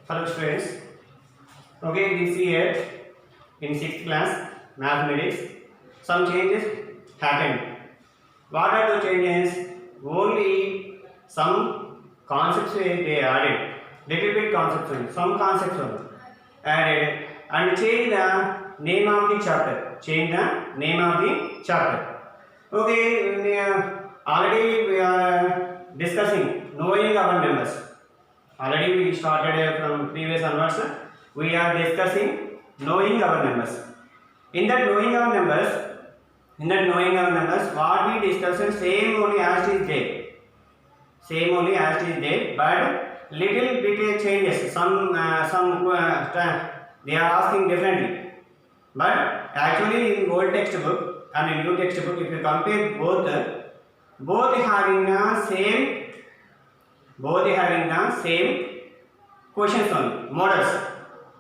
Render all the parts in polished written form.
Hello students. Okay, this year in 6th class mathematics some changes happened. What are the changes? Only some concepts they added. Little bit concepts only. Some concepts only added and change the name of the chapter. Change the name of the chapter. Okay, already we are discussing knowing our numbers. Already we started from previous onwards. We are discussing knowing our numbers. In that knowing our numbers, what we discussed same only as is there. Same only as is there, but little bit changes. Some they are asking differently. But actually in old textbook and in new textbook, if you compare both having the same questions only, models,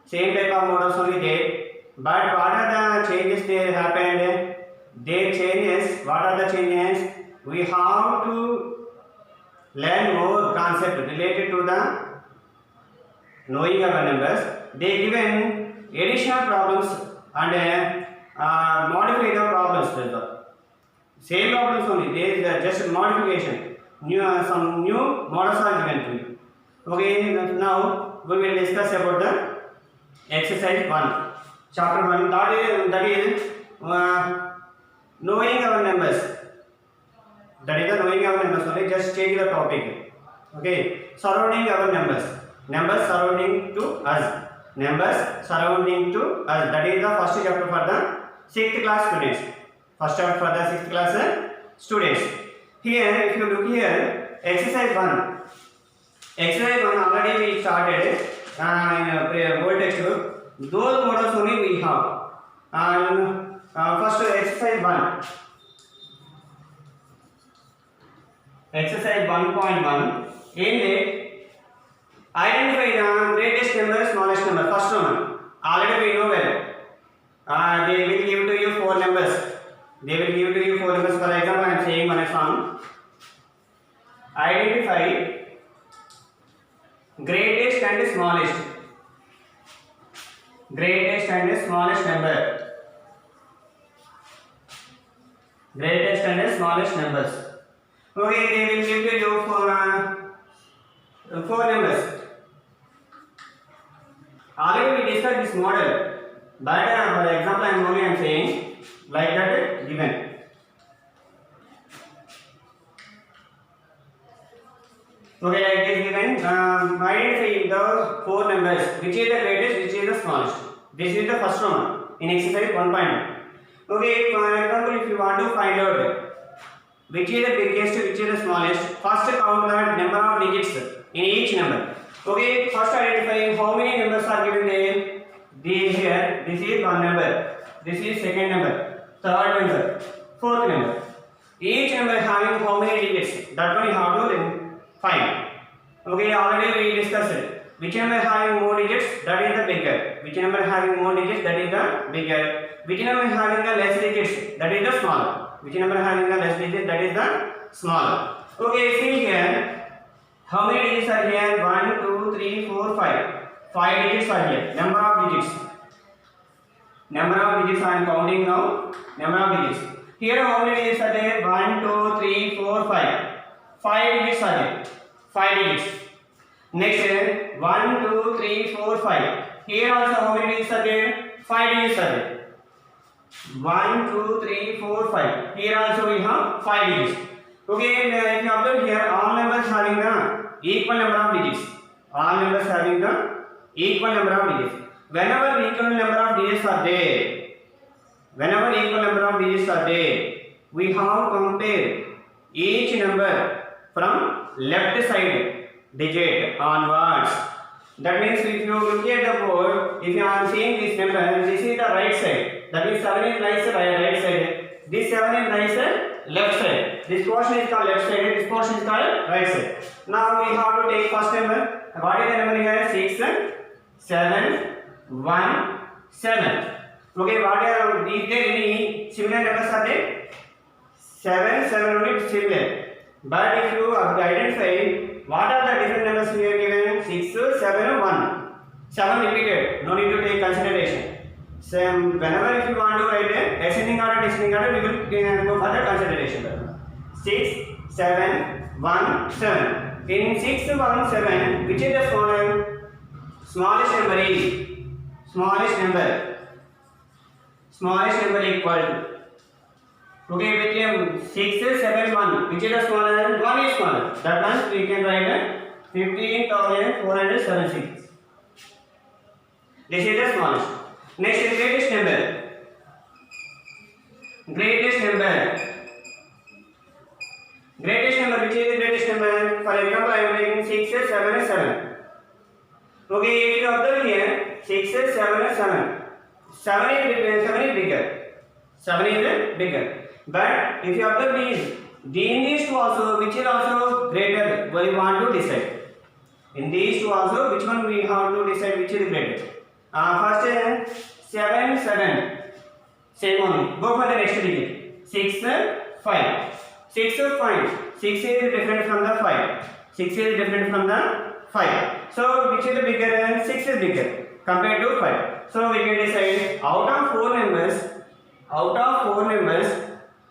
same type of models only there. But what are the changes there happened? What are the changes? We have to learn more concept related to the knowing our numbers. They given additional problems and modify the problems. Same problems only. There is just modification. Some new models are given to you. Okay, now we will discuss about the exercise 1. Chapter 1, that is knowing our numbers. That is the knowing our numbers only. Just change the topic. Okay, surrounding our numbers. Numbers surrounding to us. Numbers surrounding to us. That is the first chapter for the 6th class students. First chapter for the 6th class students. Here, if you look here, exercise 1. Exercise 1 already we started in old textbook. Those models only we have. And first exercise 1. Exercise 1.1. In it, identify the greatest number, smallest number. First one. Already we know well. They will give to you 4 numbers. They will give to you 4 numbers. For example, I am saying one sum. Identify greatest and smallest. Greatest and smallest number. Greatest and smallest numbers. Okay, they will give to you 4 numbers. Already we discussed this model, but for example, I am saying like that given. Okay, like this given. Identify the 4 numbers. Which is the greatest? Which is the smallest? This is the first one in exercise 1.1. Okay, for example, if you want to find out which is the biggest, which is the smallest, first count the number of digits in each number. Okay, first identifying how many numbers are given there. Here, this is one number, this is second number, third number, fourth number. Each number having how many digits? That one you have to find. Okay, already we discussed it. Which number having more digits? That is the bigger. Which number having more digits? That is the bigger. Which number having the less digits? That is the smaller. Which number having the less digits? That is the smaller. Okay, see here. How many digits are here? 1, 2, 3, 4, 5. 5 digits are here. Number of digits. Number of digits I am counting now. Number of digits. Here how many digits are there? 1, 2, 3, 4, 5. 5 digits are there. 5 digits. Next 1, 2, 3, 4, 5. Here also how many digits are there? 5 digits are there. 1, 2, 3, 4, 5. Here also we have 5 digits. Okay, if you observe here, all numbers having the equal number of digits. All numbers having the equal number of digits. Whenever equal number of digits are there, we have compared each number from left side digit onwards. That means if you look at the board, if you are seeing this number, this is the right side. That means 7 is right side. This 7 is right side, left side. This portion is called left side. This portion is called right side. Now we have to take first number. What is the number here? 6, 7, 1, 7. Okay, what are these? There any similar numbers are there? 7, 7 only similar. But if you identify what are the different numbers we are given, 6, 7, 1. 7 repeated, no need to take consideration. So whenever if you want to write a ascending order, descending order, we will go for the consideration. 6, 7, 1, 7. In 6, 1, 7, which is the smallest number is smallest number equal to. Okay, with 6, 7, 1, which is the smaller? 1 is smaller. That means we can write 15,476. This is the smallest. Next is greatest number. Greatest number. Greatest number, which is the greatest number? For example, I am taking 6, 7, 7. Okay, if you observe here, 6, 7, 7. 7 is bigger. 7 is bigger. But if you observe these two also, which is also greater, we want to decide. In these two also, which one we have to decide which is greater. First 7, 7. Same only. Go for the next digit. 6, 5. 6, 5. 6 is different from the 5. 6 is different from the 5. So which is the bigger? 6 is bigger compared to 5. So we can decide out of 4 numbers,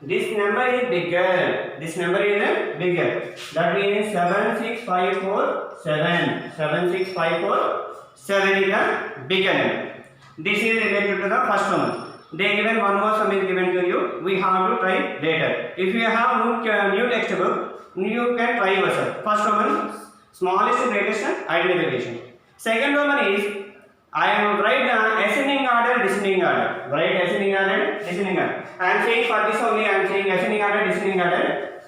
this number is bigger. This number is bigger. That means 7, 6, 5, 4, 7. 7, 6, 5, 4, 7 is the bigger number. This is related to the first one. They given one more sum is given to you. We have to try later. If you have new textbook, you can try yourself. First one, smallest greatest identification. Second one is I am write the ascending order, descending order. Write ascending order, descending order. I am saying for this only. I am saying ascending order, descending order.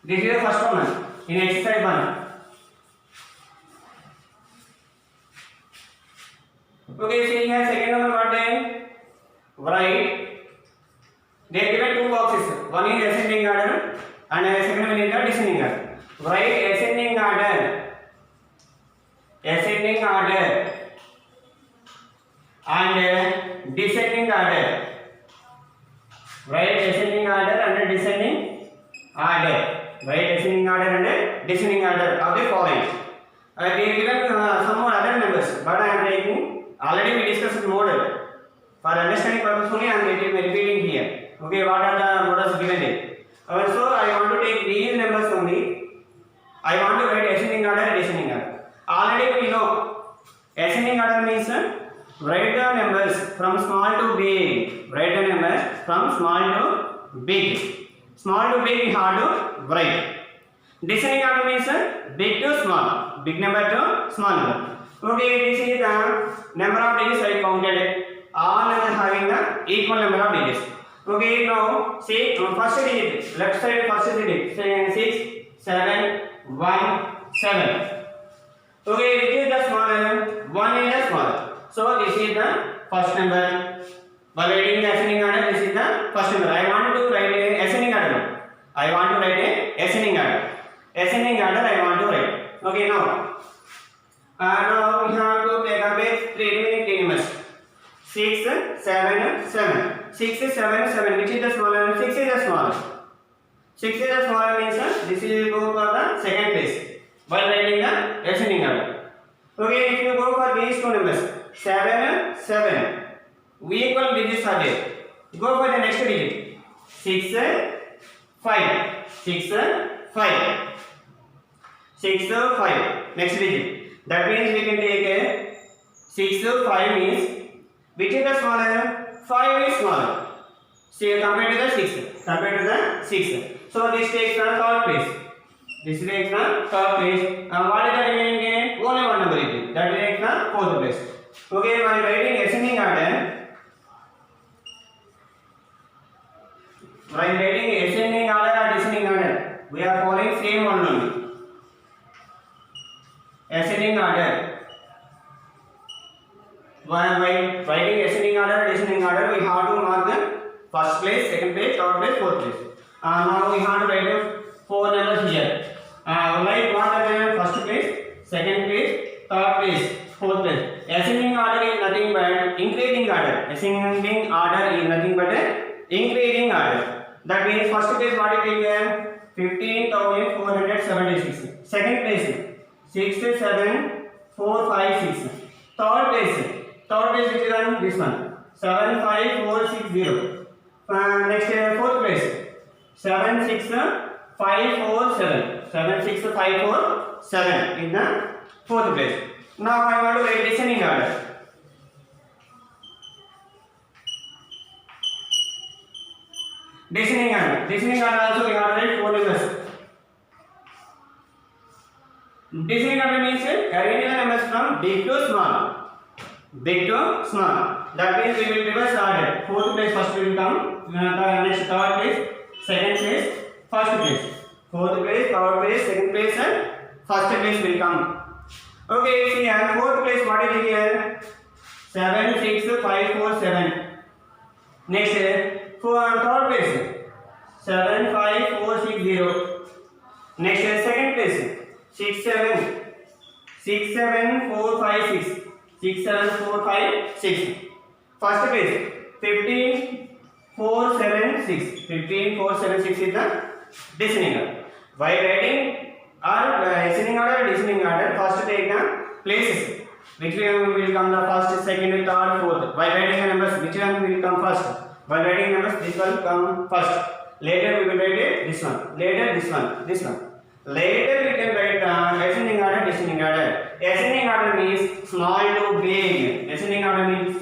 This is the first one in exercise 1. Okay, see here second one what they write. They are given 2 boxes. One is ascending order and second one is the descending order. Write ascending order and descending order. Write ascending order and descending order. Write ascending order and descending order of the following. They are given some more other numbers, but I am taking. Already we discussed model. For understanding purpose only I am repeating here. Okay, what are the models given here? Also I want to take these numbers only. I want to write ascending order and descending order. Already we know ascending order means write the numbers from small to big. Write the numbers from small to big. Small to big we have to write. Descending order means big to small. Big number to small number. Okay, this is the number of digits I counted. All numbers having the equal number of digits. Okay, now see first digit, left side first digit, say 6, 7, 1, 7. Okay, which is the smaller? 1 is the smaller. So this is the first number. While writing the ascending order, this is the first number. I want to write a ascending order. I want to write a ascending order. Ascending order I want to write. Okay, now. Now we have to take up a 3 remaining numbers. 6, 7, 7. 6, 7, 7. Which is the smaller? 6 is the smaller. 6 is the smaller means this is go for the second place while writing the ascending order. Okay, if you go for these two numbers 7, 7. We equal digits are there. Go for the next digit 6, 5. 6, 5. 6, 5. Next digit. That means we can take a 6, 5 means which is the smaller? 5 is smaller. See compared to the 6. Compared to the 6. So this takes the third place. This takes the third place. What is the remaining game? Only one number it is. That takes the fourth place. Okay, while writing ascending order. While writing ascending order or descending order, we are following same one only. Ascending order. While writing ascending order or descending order, we have to mark the first place, second place, third place, fourth place. Now we have to write 4 numbers here. Write what are the first place, second place, third place, fourth place. Ascending order is nothing but increasing order. Ascending order is nothing but increasing order. That means first place what it is here? 15,476. Second place 6, 7, 4, 5, 6. Third place which is on this one. 7, 5, 4, 6, 0. Next fourth place. 7, 6, 5, 4, 7. 7, 6, 5, 4, 7 in the fourth place. Now I want to write descending order. Descending order also we have to write 4 numbers. Descending order means arrange the numbers from big to small. Big to small. That means we will reverse order. Fourth place first will come. Next third place, second place, first place. Fourth place, third place, second place, and first place will come. Okay, see here. Fourth place what is here? 7, 6, 5, 4, 7. Next third place. 7, 5, 4, 6, 0. Next second place. 6, 7, 4, 5, 6. 6, 7, 4, 5, 6. First place 15, 4, 7, 6. 15, 4, 7, 6 is the descending order. While writing ascending order, descending order, first take the places which will come the first, second, third, fourth. While writing the numbers, which one will come first? While writing numbers, this one come first. Later we will write this one. Later this one. This one. Later we can write ascending order, descending order. Ascending order means small to big. Ascending order means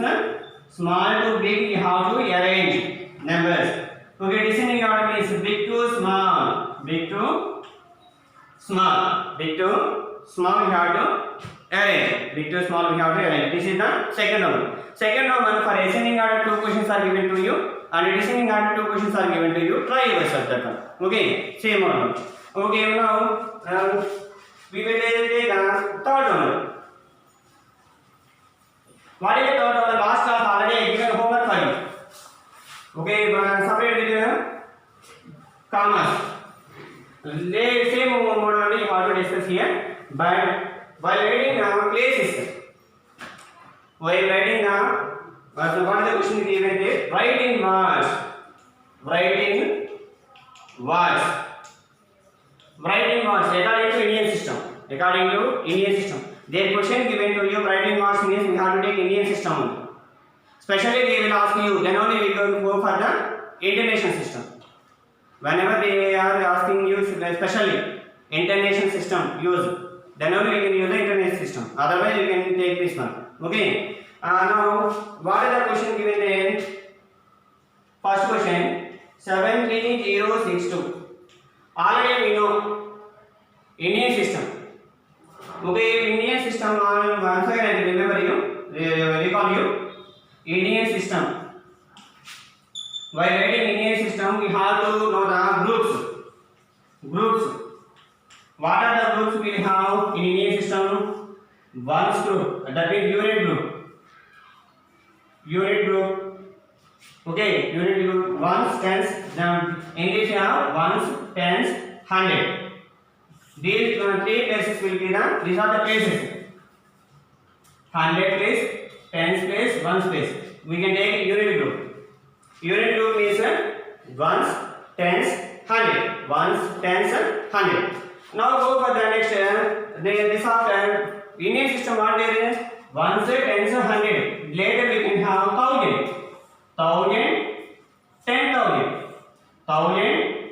small to big. You have to arrange numbers. Okay, descending order means big to small. Big to small. Big to small we have to arrange. Big to small we have to arrange. This is the second one. Second one for ascending order 2 questions are given to you, and descending order 2 questions are given to you. Try yourself that one. Okay, same one. Okay, now we will take the third one. What is the third one? Last class already given homework for you. Okay, separate with commas. Same mode only you have to discuss here. But while writing places, while writing what is the question given here? Write in words. Write in words. Writing words according to Indian system. According to Indian system. Their question given to you writing words means we have to take Indian system only. Especially they will ask you, then only we can go for the international system. Whenever they are asking you especially international system use, then only we can use the international system. Otherwise you can take this one. Okay. Now what is the question given there? First question 73062. Already we know Indian system. Okay, Indian system once again I remember you, recall you. Indian system. While writing Indian system, we have to know the groups. Groups. What are the groups we have in Indian system? Ones group, that means unit group. Unit group. Okay, unit group. Ones, tens. Then English have ones, tens, 100. These 3 places will be the. These are the places. 100 place, tens place, ones place. We can take unit group. Unit group means ones, tens, 100. Ones, tens, 100. Now go for the next. This after Indian system what there is? Ones, tens, 100. Later we can have 1000. 1000, 10,000. 1000,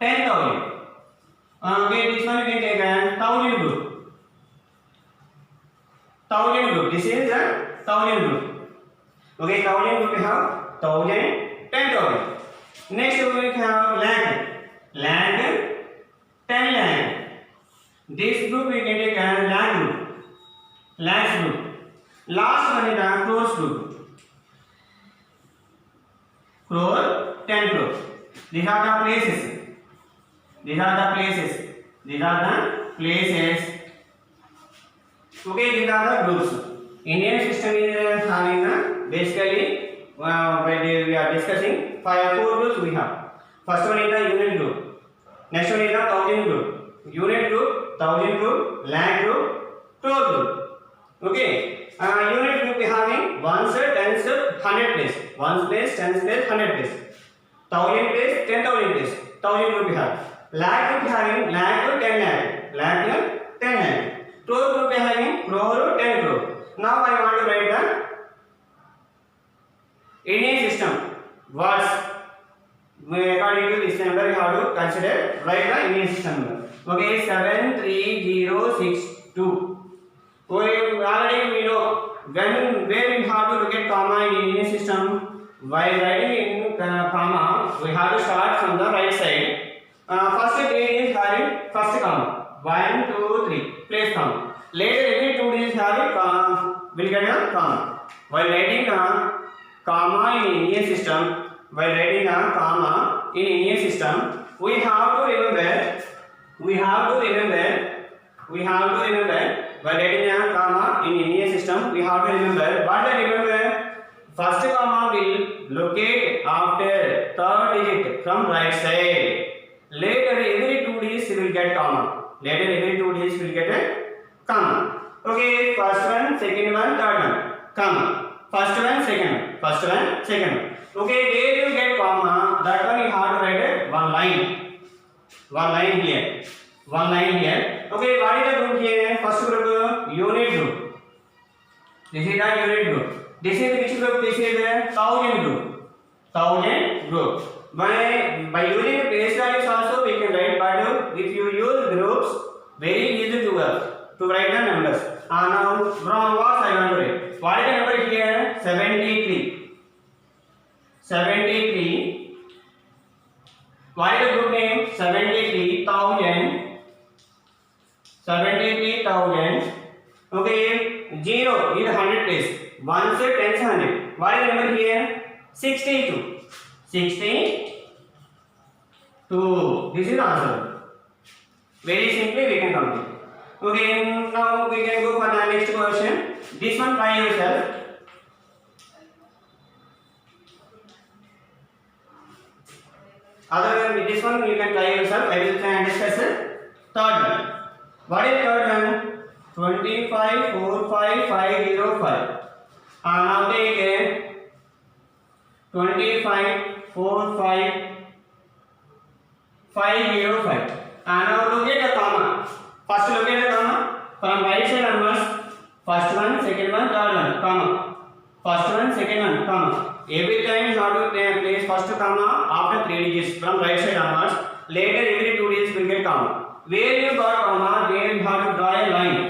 10,000. Okay, this one we can take a 1000 group. 1000 group. This is a 1000 group. Okay, 1000 group we have 1000, 10,000. Next we will have lakh. Lakh, 10 lakh. This group we can take a lakh group. Lakh group. Last one is the crores group. Crore, 10 crore. These are the places. These are the places. These are the places. Okay, these are the groups. Indian system is having basically we are discussing 4 groups we have. First one is the unit group. Next one is the 1000 group. Unit group, 1000 group, lakh group, crore group. Okay. Unit group we having ones, tens, 100 place. Ones place, tens place, 100 place. 1000 place, 10,000 place. 1000 group we have. Lakh group having lakh to 10 lakh. Lakh to 10 lakh. Crore group is having crore 10 crore. Now I want to write the Indian system. What's according to this number you have to consider write the Indian system number. Okay, 73062. Already we know where we have to look at comma in Indian system. While writing in comma, we have to start from the right side. First digit is having first comma. 1, 2, 3. Place comma. Later every 2 digits having will get a comma. While writing a comma in Indian system, we have to remember while writing a comma in Indian system, we have to remember what I remember. First comma will locate after third digit from right side. Later every 2 digits will get comma. Okay, first one, second one, third one, comma. First one, second one. Okay, where you get comma, that one you have to write one line here. Okay, what is the group here? First group, unit group. This is the unit group. This is which group? This is the thousand group. By using the base values also we can write, but if you use groups, very easy to write the numbers. Now from what I want to write? What is the number here? 73. What is the group name? 73,000. Okay, 0 is 100 place. 1 से 10 से 100. What is the number here? 62. This is the answer. Very simply we can complete. Okay, now we can go for the next question. This one try yourself. Other than this one you can try yourself. I will try and discuss it. Third one. What is third one? 25,45,505. Now take 25,45,505. Now locate the comma. First locate the comma. From right side onwards, first one, second one, third one, comma. First one, second one, comma. Every time you have to place first comma after 3 digits from right side onwards. Later every 2 digits will get comma. Where you got comma, there you have to draw a line.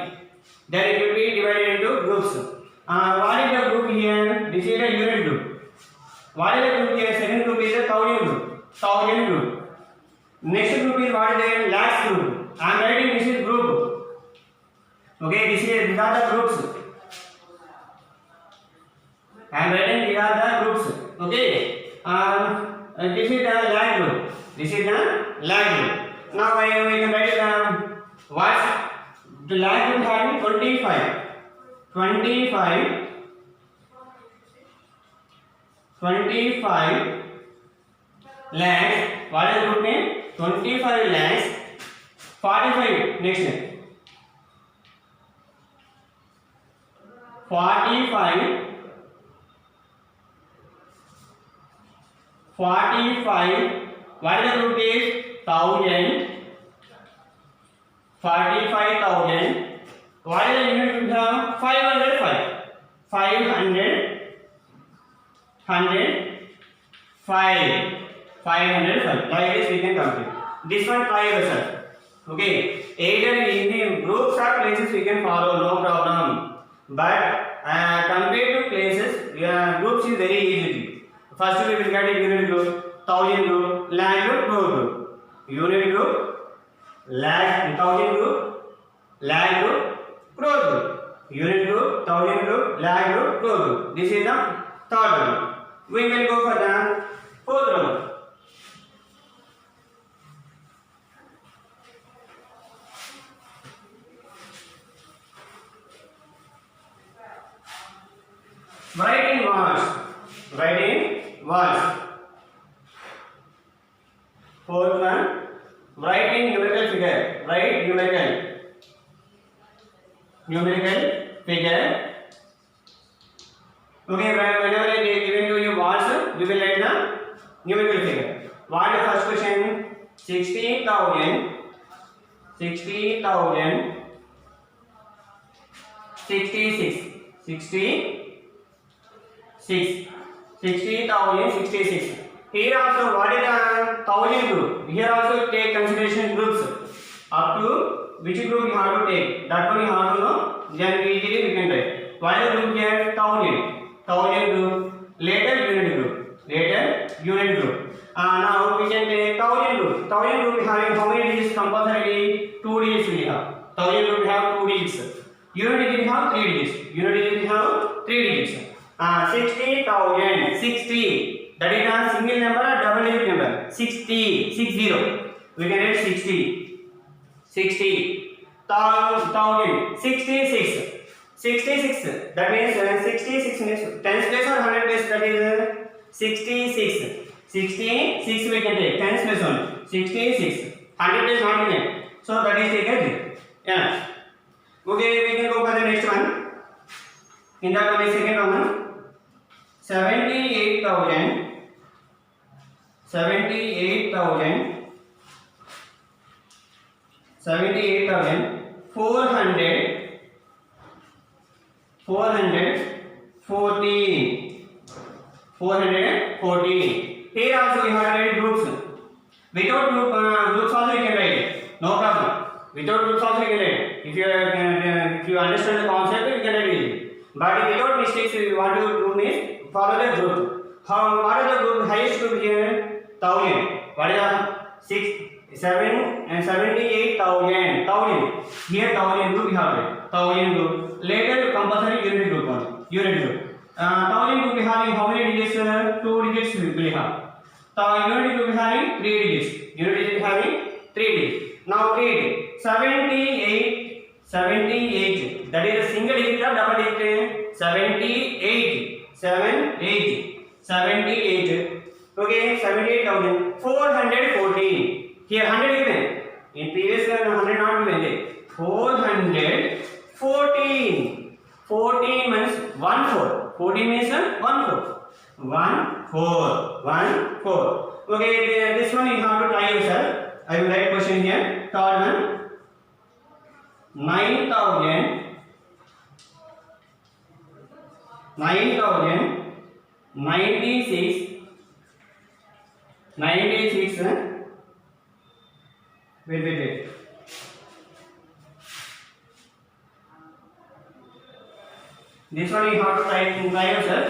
Then it will be divided into groups. What is the group here? This is a unit group. What is the group here? Second group is a thousand group. Next group is what is the lakhs group. I am writing this is group. Okay, these are the groups. I am writing these are the groups. Okay, this is the lakh group. Now we can write what the lakh group having 25 lakhs. What is the group name? 25 lakhs. 45 next. 45. What is the group is? 1000. 45,000. What is the unit group have? 505. 505. Like this we can complete. This one try yourself. Okay. Either in the groups or places we can follow, no problem. But compared to places, groups is very easy. First we will get a unit group, thousand group, lakh group, crore group. Unit group, lakh, thousand group, lakh group, crore group. Unit group, thousand group, lakh group, crore group. This is the third one. We will go for the fourth one. Write in words. Fourth one, write in numerical figure. Write numerical figure. Okay, whenever I given to you words, we will write the numerical figure. What is the first question? 60,000 66. 60,066. Here also, what is the 1000 group? Here also take consideration groups. Up to which group you have to take? That one you have to know. Then easily we can write. What is the group here? 1000 group. Later unit group. Now we can take 1000 group. 1000 group having how many digits? Compulsorily 2 digits we have. 1000 group have 2 digits. Unit digit have 3 digits. 60,000. 60. That is a single number or double digit number. 60. We can write 60. 60,000. 66. 66. That means 66 means 10s place or 100 place. That is 66. 66 we can take 10s place only. 66. 100 place not in. So that is taken. Yeah. Okay, we can go for the next one. In that one is second Roman. 414. Here also we have write groups. Without groups also you can write. No problem. Without groups also you can write. If you understand the concept, you can write easily. But without mistakes, you want to do means follow the group. What is the group? Highest group here? 1000. What is the 78,000. Here 1000 group we have it. 1000 group. Later compulsory unit group only. 1000 group we have how many digits? 2 digits we have. Unit group we having 3 digits. Now read 78. That is a single digit or double digit? 78. Okay, 78,000. 414. Here 100 given. In previous 100 not given. 414. 14 means 1/4. 14 means 1/4. 1/4. Okay, this one you have to try yourself. I will write question here. Third one. 96. Wait. This one you have to try yourself.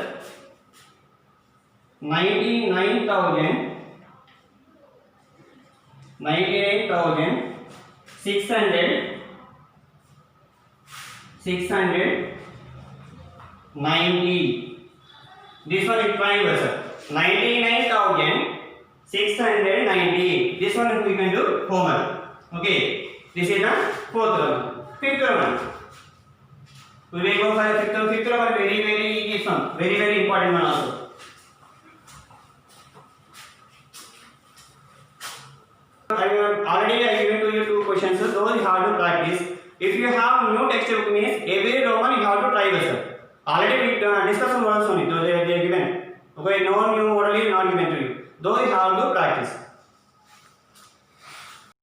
690. This one is try yourself. 99,690. This one we can do homework. Okay. This is the fourth one. Fifth one. We will go for the fifth one. Fifth one very easy one. Very important one also. I already given to you 2 questions. So those you have to practice. If you have no textbook means every Roman you have to try yourself. Already we discussed some words on it. Those they are given. Okay, no new model is not given to you. Those you have to practice.